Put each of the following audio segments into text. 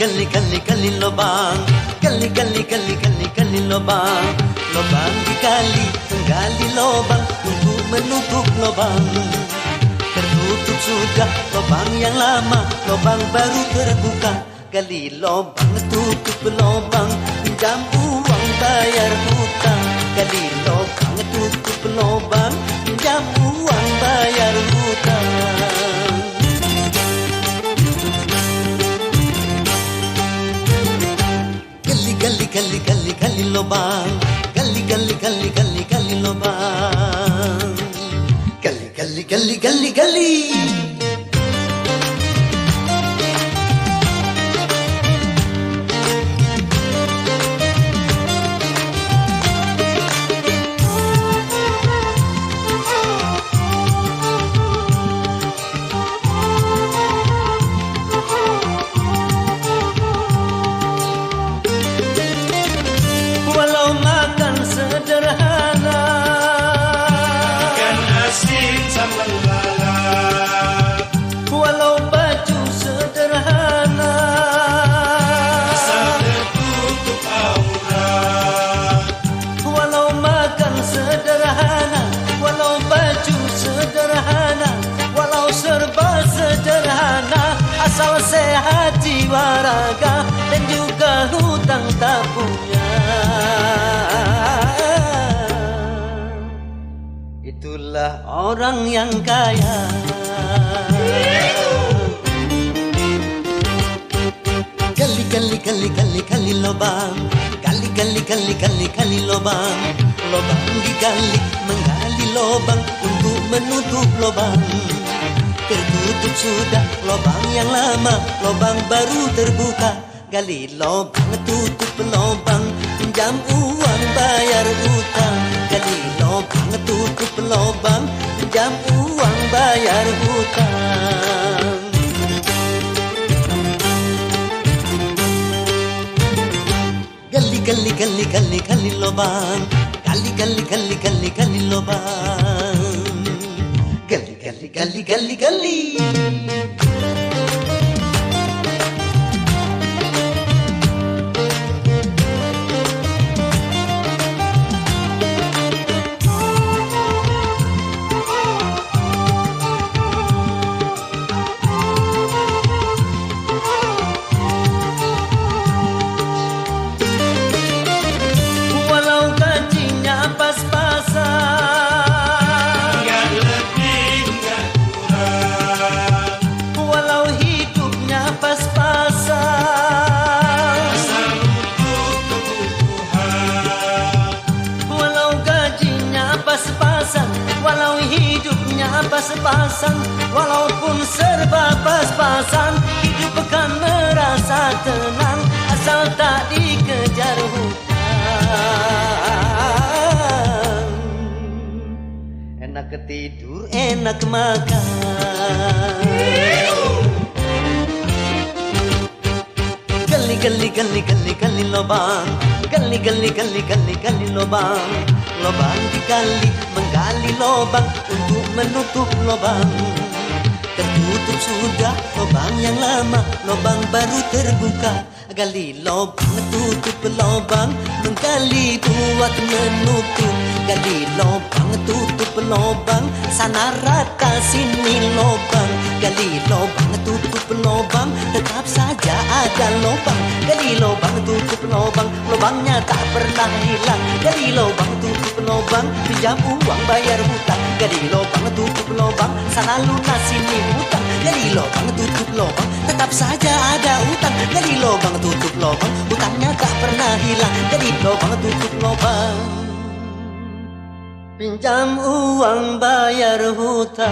Gali lubang, gali lubang, lubang digali, gali lubang untuk menutup lubang. Tertutup sudah lubang yang lama, lubang baru terbuka. Gali lubang, tutup lubang, pinjam uang bayar hutang. Gali lubang, tutup lubang, pinjam uang bayar hutang. Gali lubang, gali lubang, gali. Walau makan sederhana, ikan asin sambal lala. walau baju sederhana, Asal tertutup aurat. walau makan sederhana, walau baju sederhana, walau serba sederhana, asal sehat jiwa raga dan juga hutang tak punya. Itulah orang yang kaya. Gali lubang, gali lubang, lubang digali, menggali lubang untuk menutup lubang. Tertutup sudah lubang yang lama, lubang baru terbuka. Gali lubang, tutup lubang, pinjam uang bayar hutang. Gali lubang, tutup lubang, pinjam uang bayar hutang. Gali lubang, gali lubang, gali. Walau gajinya pas-pasan, Enggak lebih, enggak kurang. walau hidupnya pas-pasan, Asal untuk kebutuhan. walau gajinya pas-pasan, walau hidupnya pas-pasan, walaupun serba pas-pasan, hidup akan merasa tenang asal tak dikejar hutang. Enak tidur, enak makan. Gali lubang, gali lubang, lubang digali, menggali lubang untuk menutup lubang. Tertutup sudah lubang yang lama, lubang baru terbuka. Gali lubang, tutup lubang, menggali buat menutup. Gali lubang, tutup lubang, sana rata sini lubang. Gali lubang, tutup lubang, tetap saja ada lubang. Gali lubang, tutup lubang, lubangnya tak pernah hilang. Gali lubang, tutup lubang, pinjam uang bayar hutang. Gali lubang, tutup lubang, sana lunas sini hutang. Gali lubang, tutup lubang, tetap saja ada hutang. Gali lubang, tutup lubang, hutangnya tak pernah hilang. Gali lubang, tutup lubang, pinjam uang bayar hutang.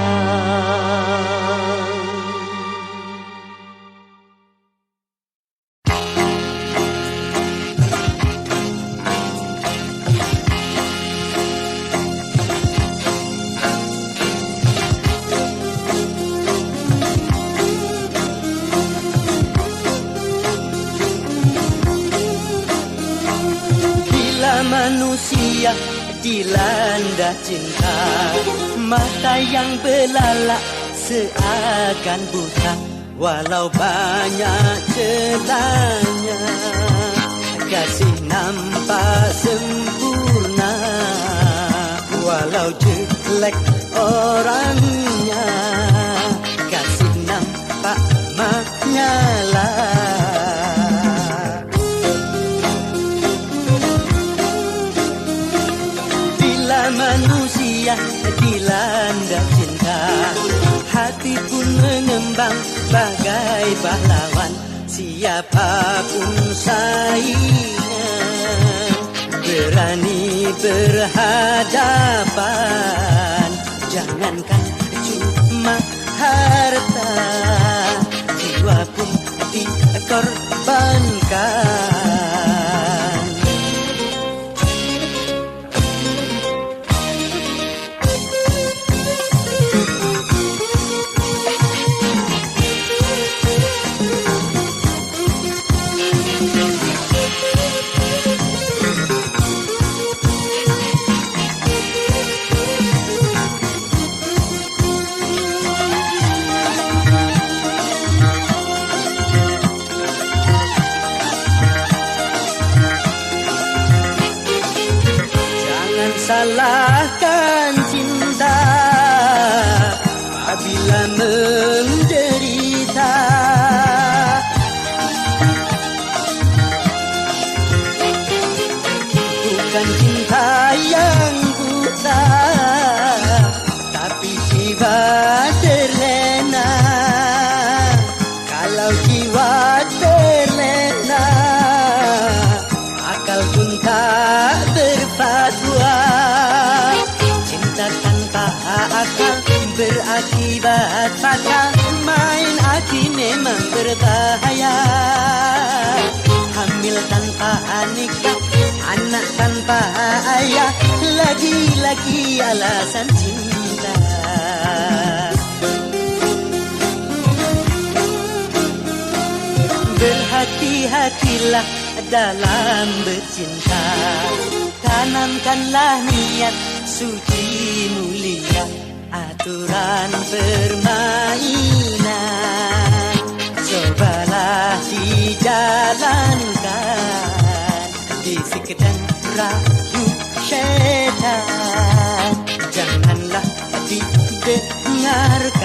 Bila manusia dilanda cinta, mata yang belalak seakan buta. Walau banyak celahnya, kasih nampak sempurna. Walau jelek orangnya, kasih nampak menyala. Bila manusia dilanda cinta, hati pun mengembang bagai pahlawan. Siapapun saingnya, berani berhadapan. Jangankan cuma harta, jiwa pun dikorbankan. Salahkan cinta apabila menderita. Bukan cinta yang buta, tapi jiwa terlena. Kalau jiwa terlena, akal pun tak berfatwa. Akal berakibat fatal, main hati memang berbahaya. Hamil tanpa nikah, anak tanpa ayah, lagi-lagi alasan cinta. Berhati-hatilah dalam bercinta, tanamkanlah niat suci mulia, aturan permainan cobalah dijalankan. Bisik dan rayu syaitan janganlah didengarkan.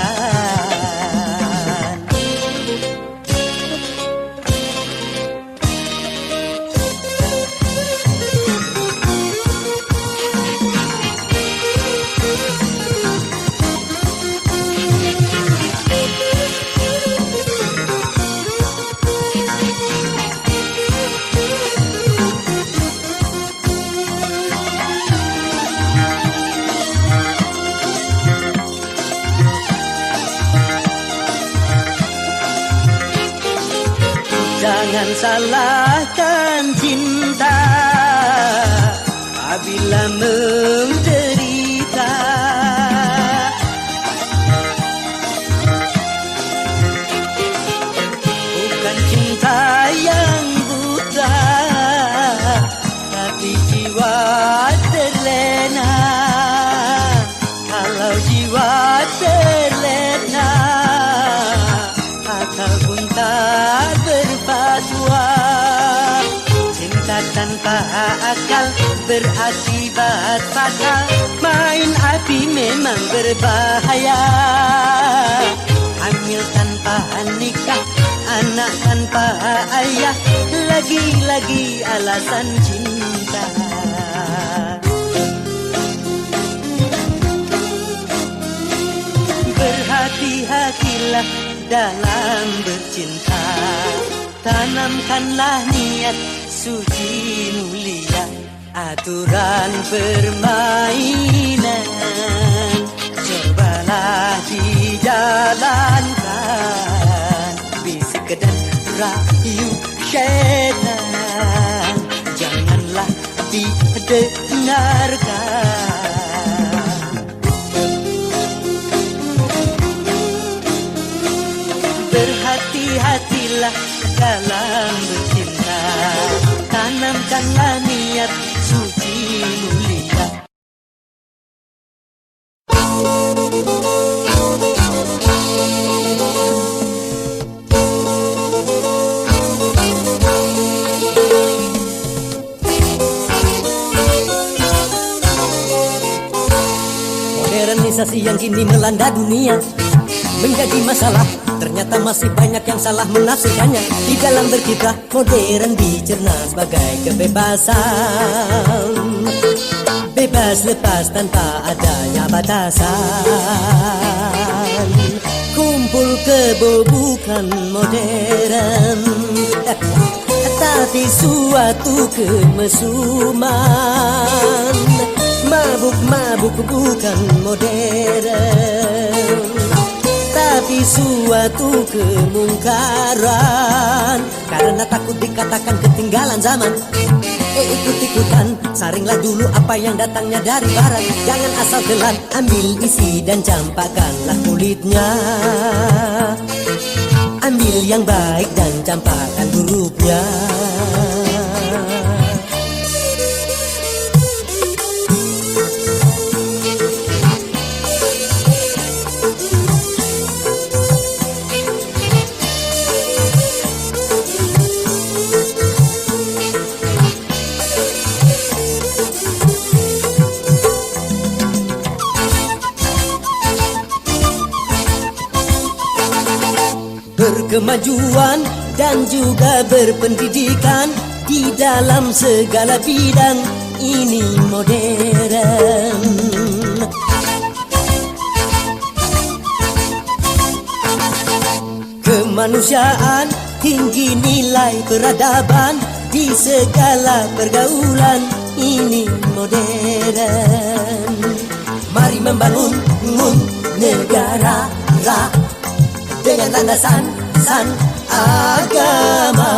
Jangan salahkan cinta apabila menderita. Bukan cinta yang buta, tapi jiwa terlena. Kalau jiwa terlena, akal pun tak berfatwa. Cinta tanpa akal berakibat fatal, main api memang berbahaya. Hamil tanpa nikah, anak tanpa ayah, lagi-lagi alasan cinta. Berhati-hatilah dalam bercinta, tanamkanlah niat suci mulia, aturan permainan cobalah dijalankan. Bisik dan rayu syaitan janganlah didengarkan. Berhati-hatilah dalam bercinta, tanamkanlah niat suci mulia. Modernisasi yang kini melanda dunia menjadi masalah. Ternyata masih banyak yang salah menafsirkannya. Di dalam berkiprah modern dicerna sebagai kebebasan, bebas lepas tanpa adanya batasan. Kumpul kebo bukan modern, tapi suatu kemesuman. Mabuk-mabuk bukan modern, tapi suatu kemungkaran. Karena takut dikatakan ketinggalan zaman, ikut-ikutan, saringlah dulu apa yang datangnya dari barat. Jangan asal telan, ambil isi dan campakkanlah kulitnya. Ambil yang baik dan campakkan buruknya. Berkemajuan dan juga berpendidikan di dalam segala bidang ini modern. Kemanusiaan, tinggi nilai peradaban di segala pergaulan ini modern. Mari membangun negara dengan landasan agama.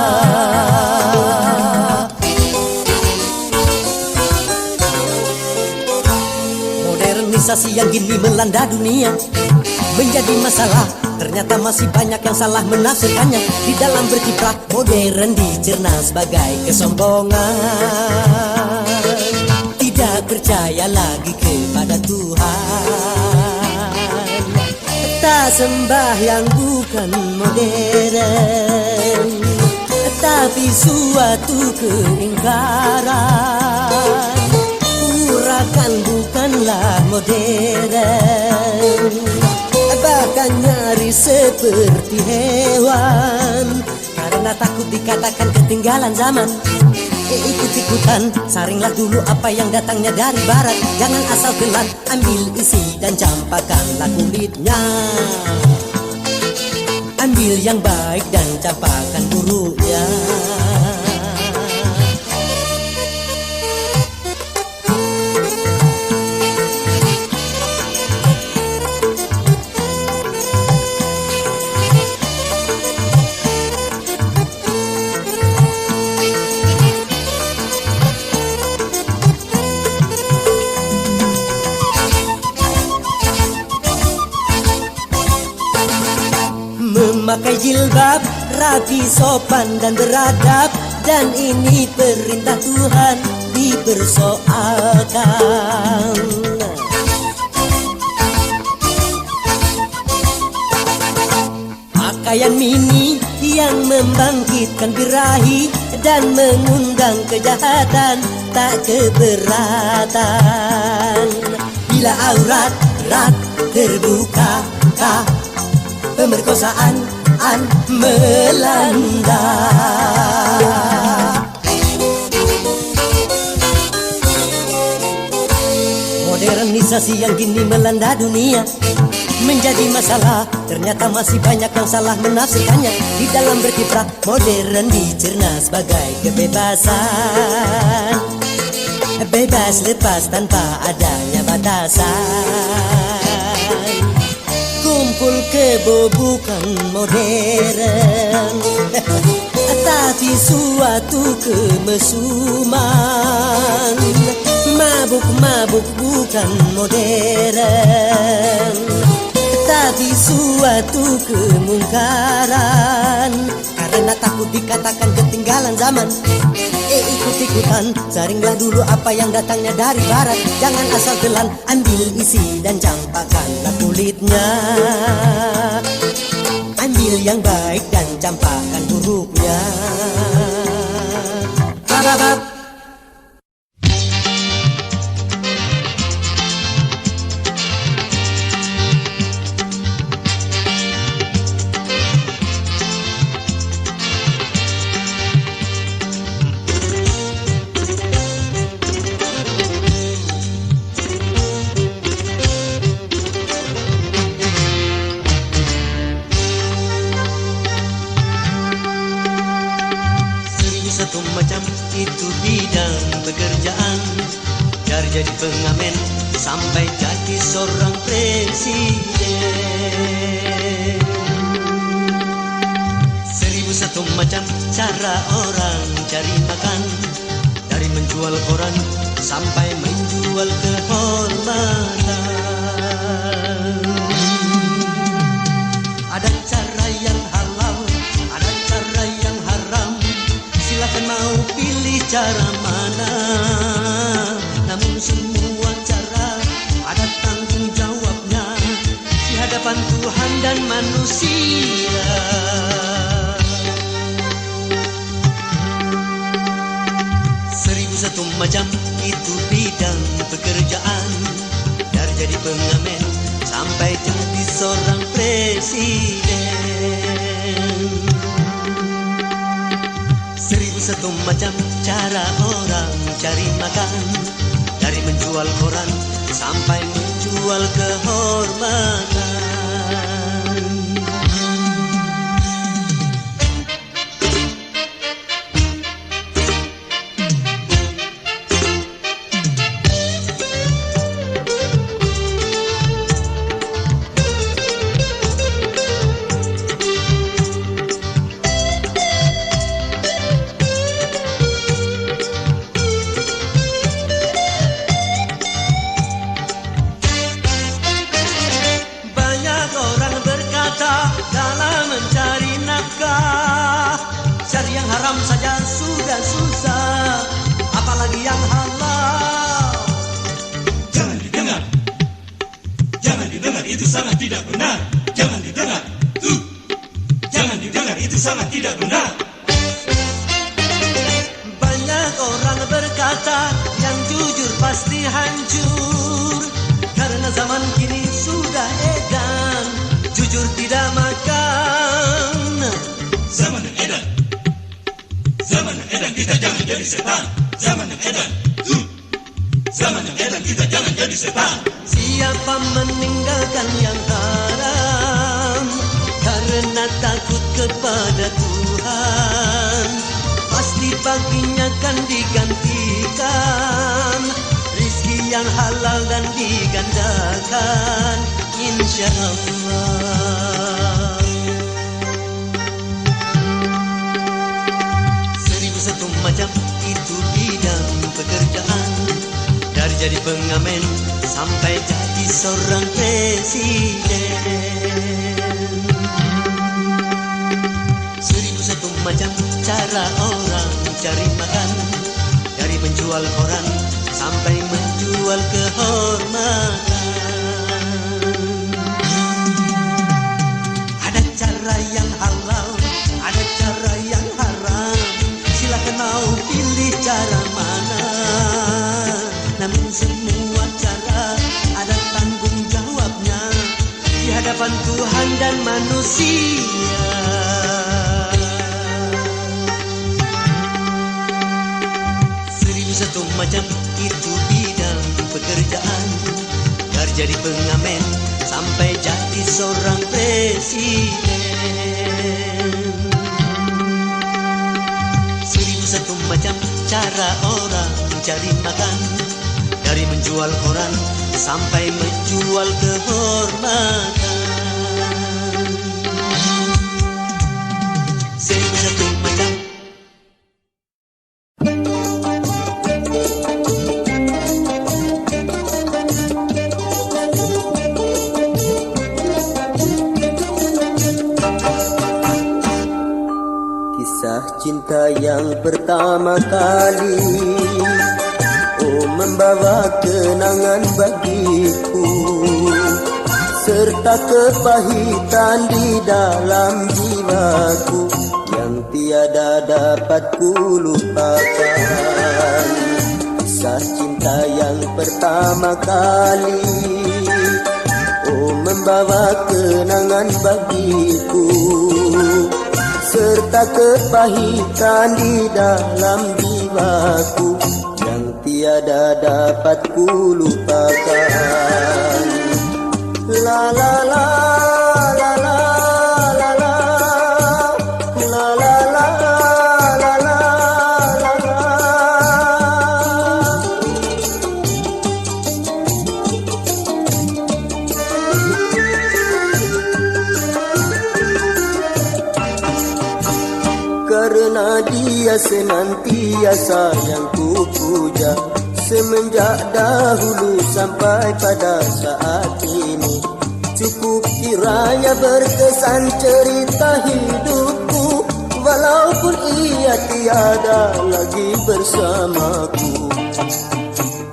Modernisasi yang kini melanda dunia menjadi masalah. Ternyata masih banyak yang salah menafsirkannya. Di dalam berkiprah modern dicerna sebagai kesombongan. Tidak percaya lagi kepada Tuhan, tak sembahyang bukan modern, tapi suatu keingkaran. Urakan bukanlah modern, bahkan nyaris seperti hewan. Karena takut dikatakan ketinggalan zaman, ikut-ikutan, saringlah dulu apa yang datangnya dari barat. Jangan asal telan, ambil isi dan campakkanlah kulitnya. Ambil yang baik dan campakkan buruknya. Memakai jilbab, rapi, sopan dan beradab, dan ini perintah Tuhan dipersoalkan. Pakaian mini yang membangkitkan birahi dan mengundang kejahatan tak keberatan. Bila aurat terbuka, pemerkosaan melanda. Modernisasi yang kini melanda dunia menjadi masalah. Ternyata masih banyak yang salah menafsirkannya. Di dalam berkiprah modern dicerna sebagai kebebasan, bebas lepas tanpa adanya batasan. Kumpul kebo bukan modern, tapi suatu kemesuman. Mabuk-mabuk bukan modern, tapi suatu kemungkaran. Karena takut dikatakan ketinggalan zaman, ikut-ikutan, saringlah dulu apa yang datangnya dari barat. Jangan asal telan, ambil isi dan campakkanlah kulitnya. Ambil yang baik dan campakkan buruknya. Babab. macam itu bidang pekerjaan. Dari jadi pengamen sampai jadi seorang presiden. 1001 macam cara orang cari makan. Dari menjual koran sampai menjual kehormatan. Ada cara yang halal, ada cara yang haram. Silakan mau pilih cara mana. Namun semua cara ada tanggung jawabnya di hadapan Tuhan dan manusia. 1001 macam itu bidang pekerjaan. Dari jadi pengamen sampai jadi seorang presiden. 1001 macam cara orang cari makan. Dari menjual koran sampai menjual kehormatan. Dalam mencari nafkah, cari yang haram saja sudah susah, apalagi yang halal. Jangan didengar, jangan didengar, itu sangat tidak benar. Jangan didengar, jangan didengar, itu sangat tidak benar. Banyak orang berkata yang jujur pasti hancur, karena zaman kini sudah edan jujur tidak makan. Zaman yang edan, zaman yang edan, kita jangan jadi setan. Zaman yang edan, zaman yang edan, kita jangan jadi setan. Siapa meninggalkan yang haram karena takut kepada Tuhan, pasti baginya kan digantikan rizki yang halal dan digandakan, insya Allah. 1001 macam itu bidang pekerjaan. Dari jadi pengamen sampai jadi seorang presiden. 1001 macam cara orang cari makan. Dari menjual koran sampai menjual kehormatan. Ada cara yang halal, ada cara yang haram. Silakan mau pilih cara mana. Namun semua cara ada tanggung jawabnya di hadapan Tuhan dan manusia. 1001 macam itu bidang pekerjaan. Dari jadi pengamen sampai jadi seorang presiden. 1001 macam cara orang cari makan. Dari menjual koran sampai menjual kehormatan. 1001 macam. Kisah cinta yang pertama kali, oh membawa kenangan bagiku, serta kepahitan di dalam jiwaku yang tiada dapat ku lupakan. Kisah cinta yang pertama kali, oh membawa kenangan bagiku, serta kepahitan di dalam jiwaku yang tiada dapat ku lupakan. La la la la la la la la la la la la la la la Karena dia senantiasa yang ku puja, semenjak dahulu sampai pada saat ini. Cukup kiranya berkesan cerita hidupku, walaupun ia tiada lagi bersamaku.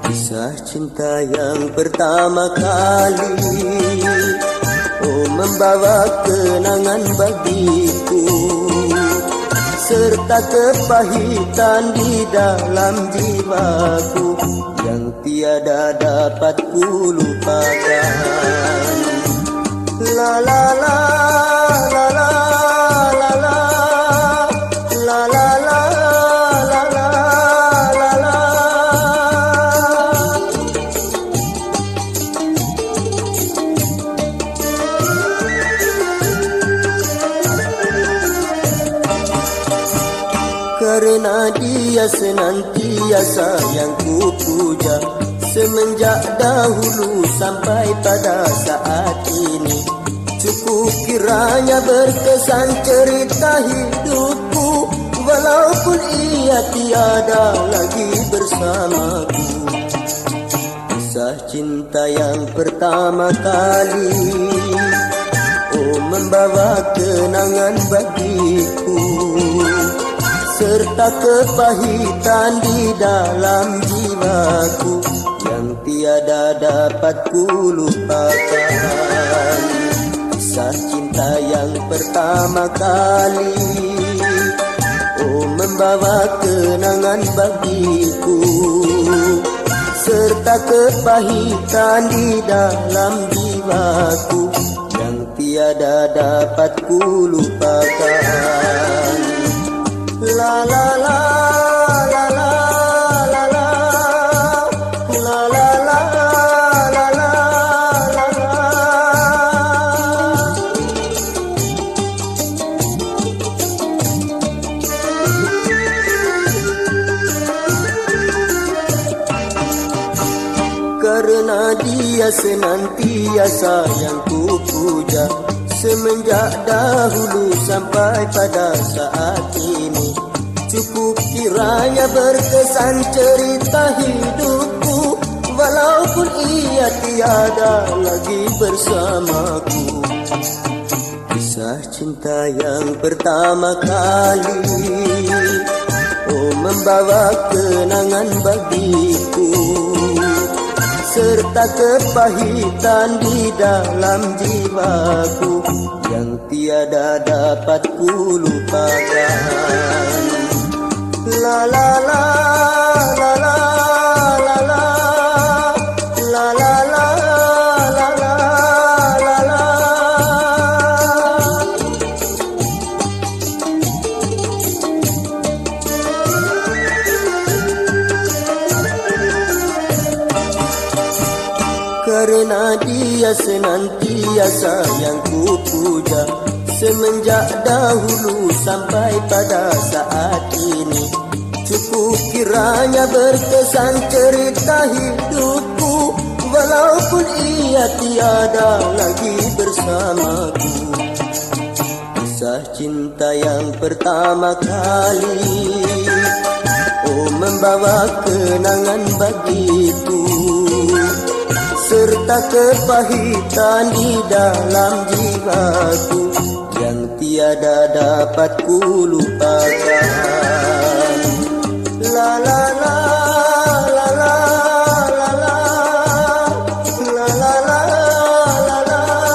Kisah cinta yang pertama kali, oh membawa kenangan bagiku, serta kepahitan di dalam jiwaku yang tiada dapat ku lupakan. La la la la la la la la la la la la la la. Karena dia senantiasa yang ku puja, semenjak dahulu sampai pada saat ini. Cukup kiranya berkesan cerita hidupku, walaupun ia tiada lagi bersamaku. Kisah cinta yang pertama kali, oh membawa kenangan bagiku, serta kepahitan di dalam jiwaku yang tiada dapat ku lupakan. Kisah cinta yang pertama kali, oh membawa kenangan bagiku, serta kepahitan di dalam jiwaku yang tiada dapat ku lupakan. La la la la la la la la la la la la la. Karena dia senantiasa yang ku puja, semenjak dahulu sampai pada saat ini. Cukup kiranya berkesan cerita hidupku, walaupun ia tiada lagi bersamaku. Kisah cinta yang pertama kali, oh membawa kenangan bagiku, serta kepahitan di dalam jiwaku yang tiada dapat ku lupakan. La la la la la la la la la la la la la la. Karena dia senantiasa yang ku puja, semenjak dahulu sampai pada saat ini. Cukup kiranya berkesan cerita hidupku, walaupun ia tiada lagi bersamaku. Kisah cinta yang pertama kali, oh membawa kenangan bagiku, serta kepahitan di dalam jiwaku yang tiada dapat ku lupakan. La la la la la la la la la la la la la la.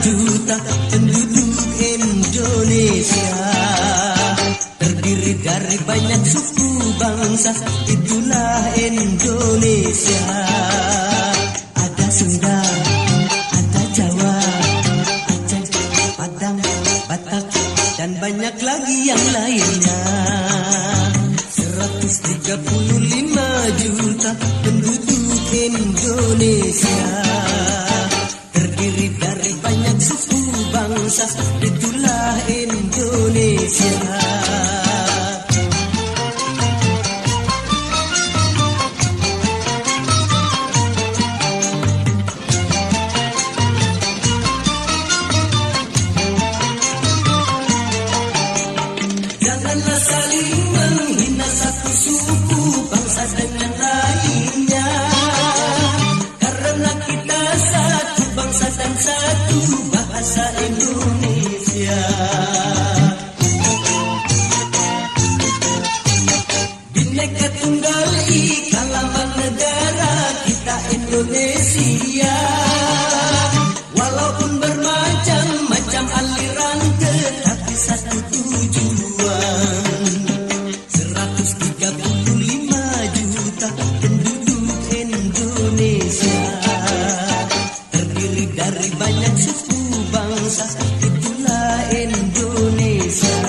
Juta penduduk Indonesia, terdiri dari banyak suku bangsa, itulah Indonesia. Ada Sunda, ada Jawa, Aceh, Padang, Batak, dan banyak lagi yang lainnya. 135 juta penduduk Indonesia, terdiri dari banyak suku bangsa, itulah Indonesia. Janganlah saling menghina satu suku bangsa dengan lainnya, karena kita satu bangsa dan satu bahasa Indonesia. Bhinneka Tunggal Ika lambang negara kita Indonesia, walaupun bermacam-macam aliran tetapi satu tujuan. 135 juta penduduk Indonesia, terdiri dari banyak suku bangsa, itulah Indonesia.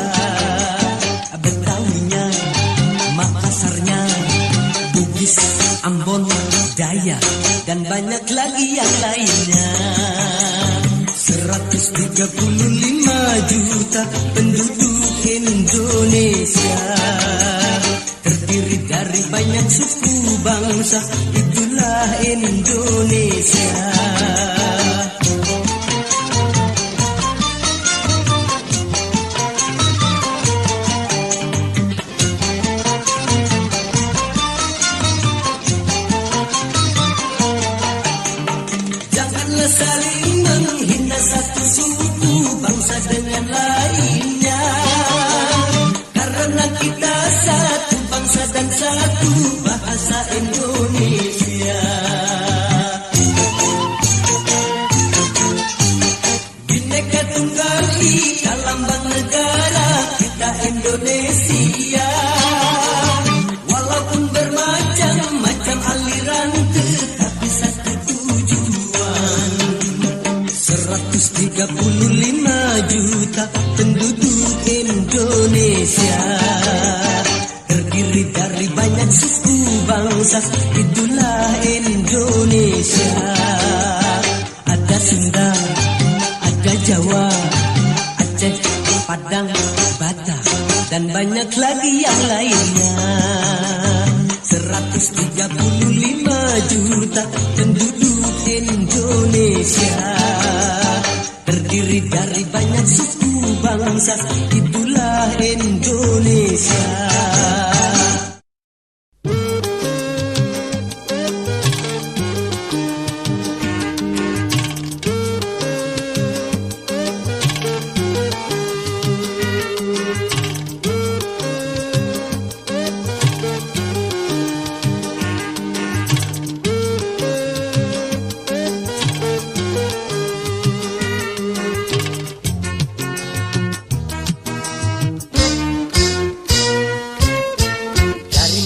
Betawinya, Makassarnya, Bugis, Ambon, Dayak, dan banyak lagi yang lainnya. 135 juta penduduk Indonesia, terdiri dari banyak suku bangsa, itulah Indonesia. Janganlah saling menghina satu suku bangsa dengan lainnya, karena kita satu bangsa dan satu bahasa Indonesia. Bhinneka Tunggal Ika lambang negara kita Indonesia, walaupun bermacam-macam aliran tetapi satu tujuan. 135 juta penduduk Indonesia, terdiri dari banyak suku bangsa, itulah Indonesia. Ada Sunda, ada Jawa, Aceh, Padang, Batak, dan banyak lagi yang lainnya. 135 juta penduduk Indonesia, terdiri dari banyak suku bangsa, itulah Indonesia.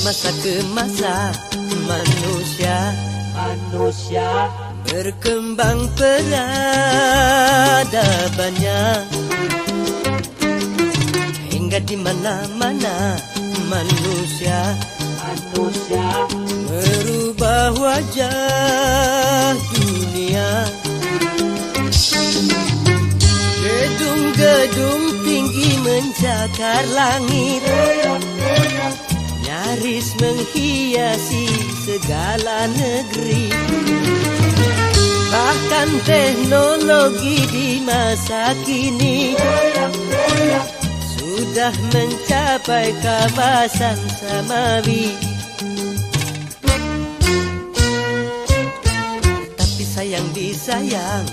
Masa ke masa manusia berkembang peradabannya, hingga di mana-mana manusia merubah wajah dunia. Gedung-gedung tinggi mencakar langit, nyaris menghiasi segala negeri. Bahkan teknologi di masa kini sudah mencapai kawasan samawi. Tapi sayang disayang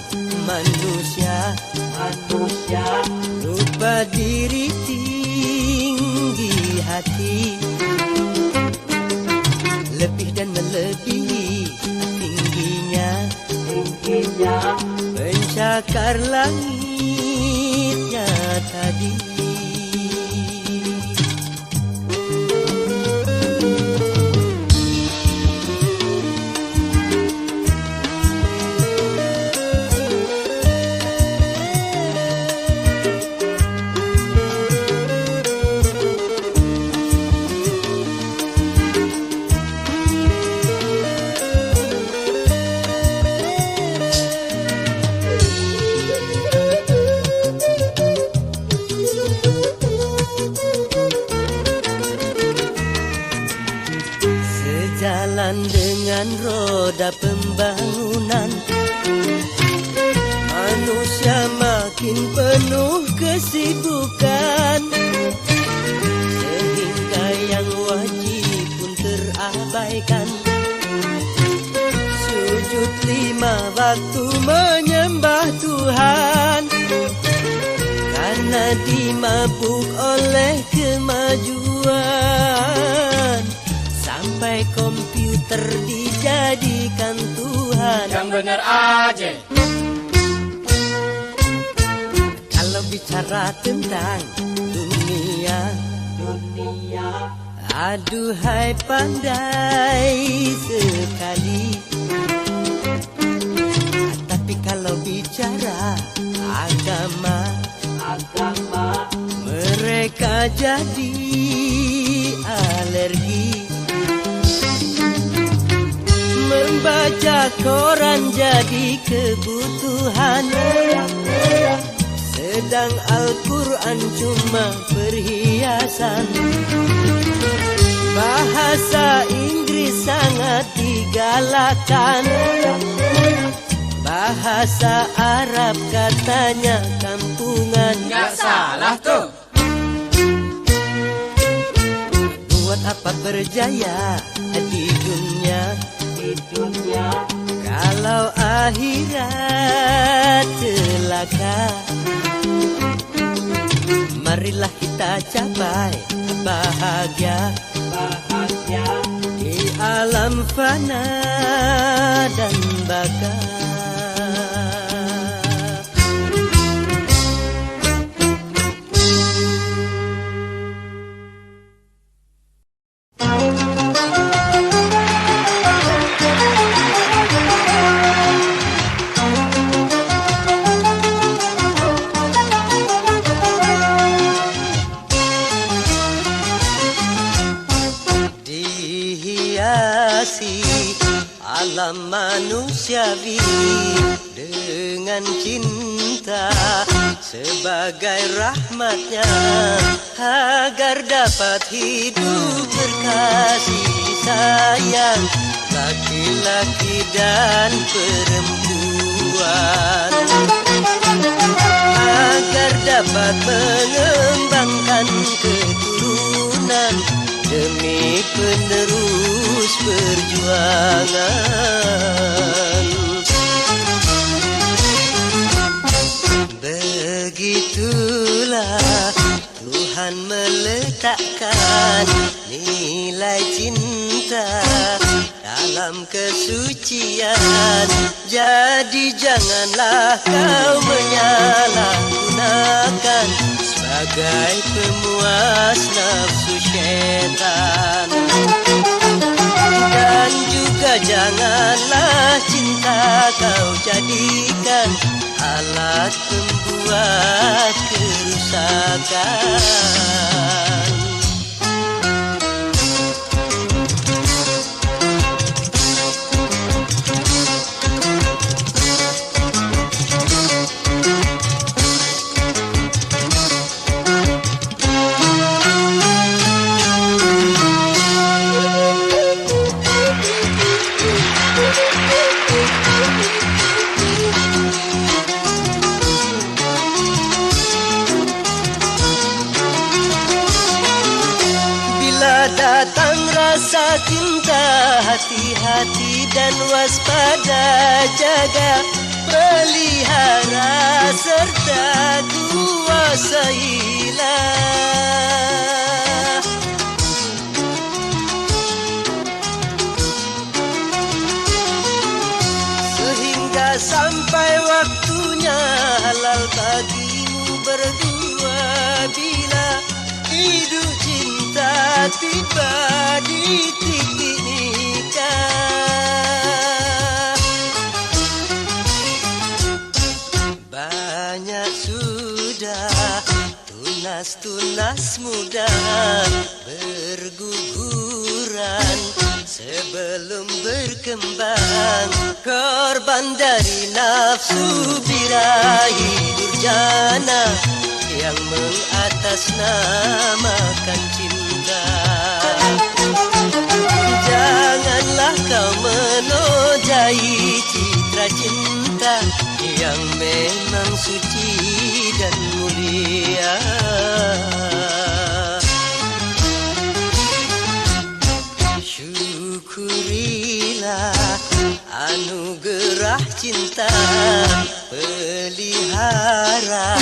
manusia lupa diri tinggi hati, lebih dan melebihi tingginya mencakar langitnya tadi. berjalan dengan roda pembangunan. Manusia makin penuh kesibukan, sehingga yang wajib pun terabaikan. Sujud 5 waktu menyembah Tuhan, karena dimabuk oleh kemajuan. Sampai komputer dijadikan Tuhan. Yang bener aja. Kalau bicara tentang dunia, aduhai pandai sekali. Tapi kalau bicara agama, mereka jadi alergi. Membaca koran jadi kebutuhan, sedang Al-Quran cuma perhiasan. Bahasa Inggris sangat digalakkan, bahasa Arab katanya kampungan. Nggak salah tuh. Buat apa berjaya di dunia, kalau akhirat celaka? Marilah kita capai bahagia di alam fana dan baka. Alam manusiawi dengan cinta sebagai rahmatnya, agar dapat hidup berkasih sayang, laki-laki dan perempuan, agar dapat mengembangkan keturunan demi penerus perjuangan. Begitulah Tuhan meletakkan nilai cinta dalam kesucian. Jadi janganlah kau menyalahgunakan sebagai pemuas nafsu syaitan. Dan juga janganlah cinta kau jadikan alat pembuat kerusakan. Datang rasa cinta, hati-hati dan waspada, jaga, pelihara serta kuasailah. Sehingga sampai waktunya halal bagimu berdua, bila hidup cinta tiba di titik nikah. Banyak sudah tunas-tunas muda berguguran sebelum berkembang, korban dari nafsu birahi durjana yang mengatasnamakan cinta. Janganlah suci dan mulia. Syukurilah anugerah cinta, pelihara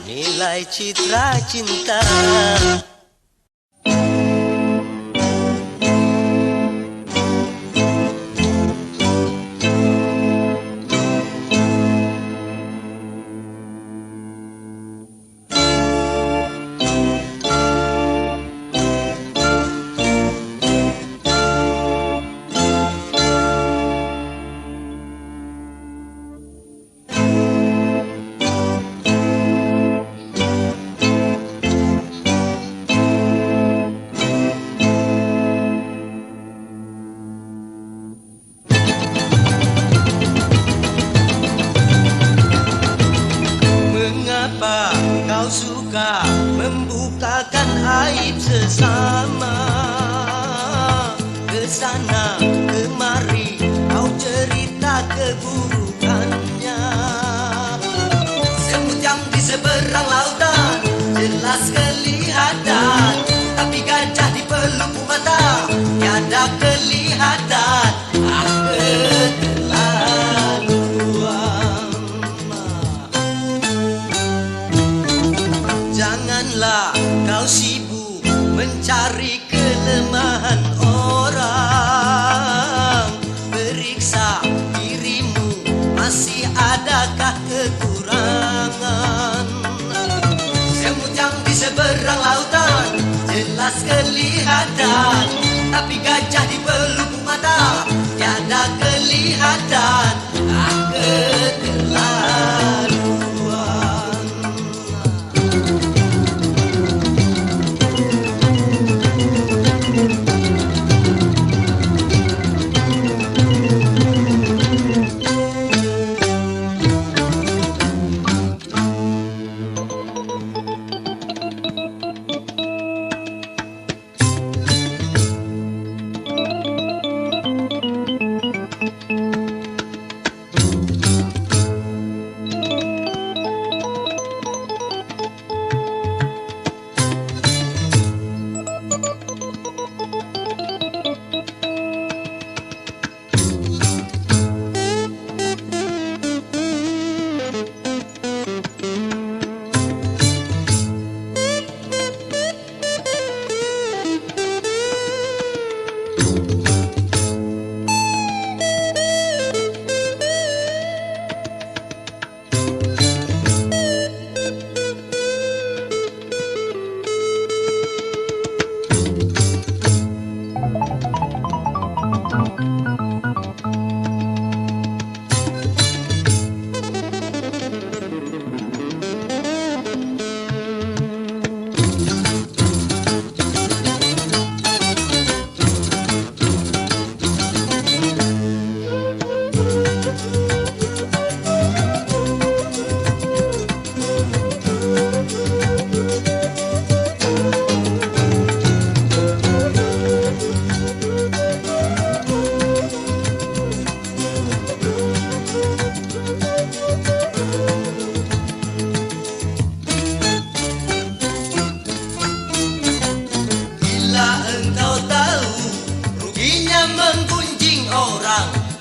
nilai citra cinta. Mengapa kau suka membukakan aib sesama? Kesana kemari kau cerita keburukannya. Semut yang di seberang lautan jelas kelihatan, tapi gajah di pelupuk mata tiada kelihatan. Janganlah kau sibuk mencari kelemahan orang. Periksa dirimu, masih adakah kekurangan? Semut yang di seberang lautan jelas kelihatan, tapi gajah di pelupuk mata tiada kelihatan. Keterlaluan.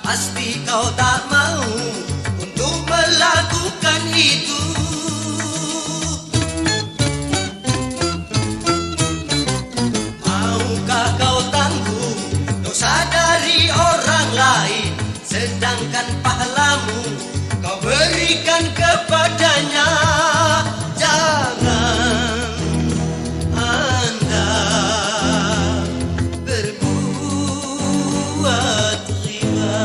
Pasti kau tak mau untuk melakukan itu. Maukah kau tanggung dosa dari orang lain, sedangkan pahalamu kau berikan kepadanya? Jangan Anda berbuat riba.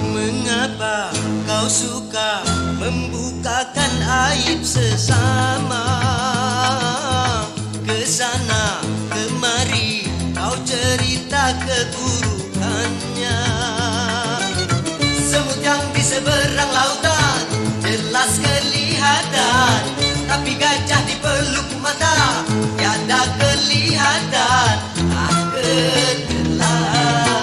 Mengapa kau suka membukakan aib sesama? Kesana kemari kau cerita keburukannya. Semut yang di seberang lautan jelas kelihatan, tapi gajah di pelupuk mata tiada kelihatan. Keterlaluan.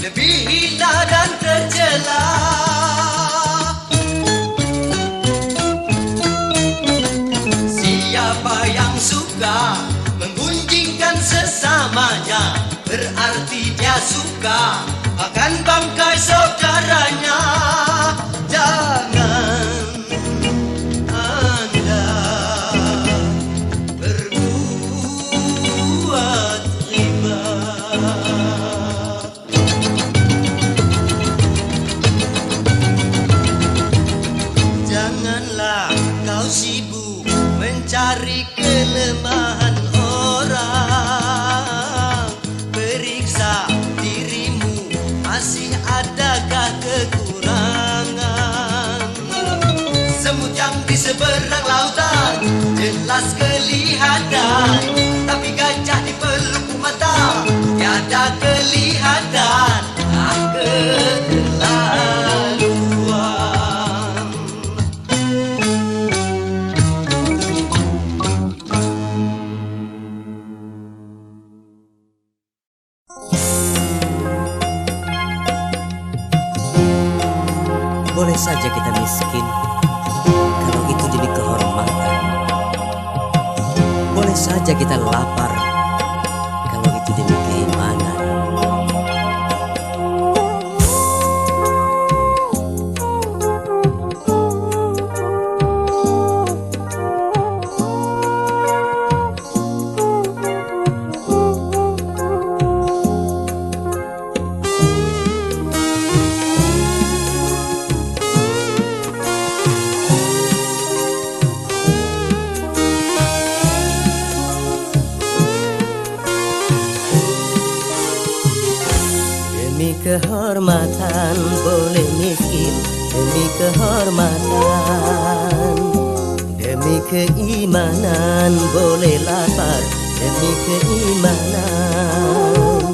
lebih hina dan tercela. Siapa yang suka menggunjingkan sesamanya, berarti dia suka akan bangkai saudaranya. Jangan Anda berbuat riba. Janganlah kau sibuk mencari kelemahan orang. Periksa dirimu, masih adakah kekurangan? Semut yang di seberang lautan jelas kelihatan, tapi gajah di pelupuk mata tiada kelihatan. Keterlaluan. Boleh saja kita miskin kalau itu demi kehormatan. Boleh saja kita lapar kalau itu demi keimanan. Kehormatan boleh miskin demi kehormatan, demi keimanan boleh lapar demi keimanan.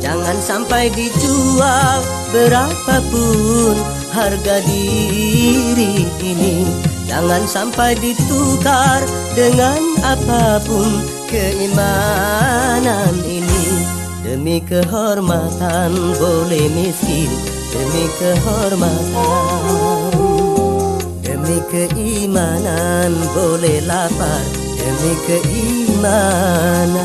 Jangan sampai dijual berapapun harga diri ini, jangan sampai ditukar dengan apapun keimanan ini. Demi kehormatan boleh miskin demi kehormatan, demi keimanan boleh lapar demi keimanan.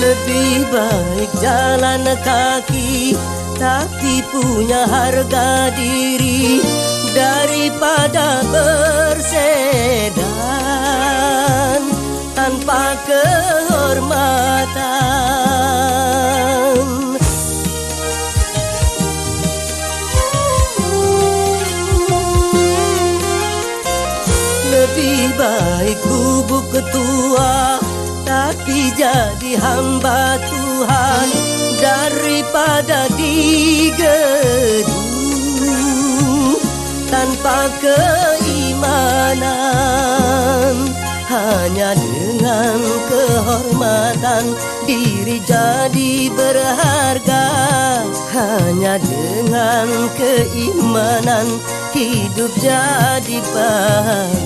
Lebih baik jalan kaki tapi punya harga diri daripada bersedan tanpa kehormatan. Lebih baik bubuk ketua tapi jadi hamba Tuhan daripada digedung tanpa keimanan. Hanya dengan kehormatan diri jadi berharga, hanya dengan keimanan hidup jadi bahagia.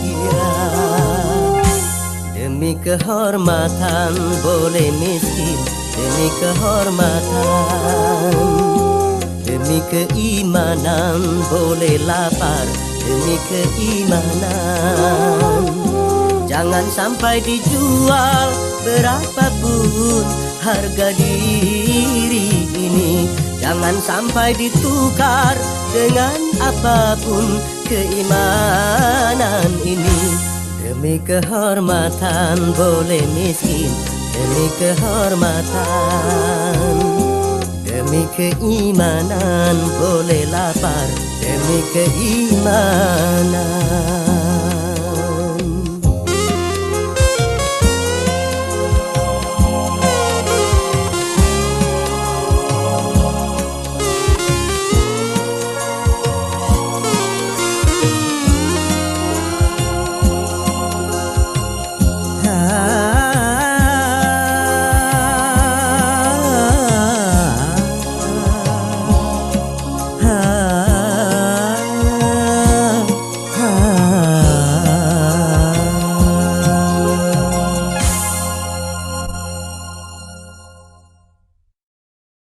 Demi kehormatan boleh miskin demi kehormatan, demi keimanan boleh lapar demi keimanan. Jangan sampai dijual berapapun harga diri ini, jangan sampai ditukar dengan apapun keimanan ini. Demi kehormatan boleh miskin demi kehormatan, Demi keimanan boleh lapar, demi keimanan.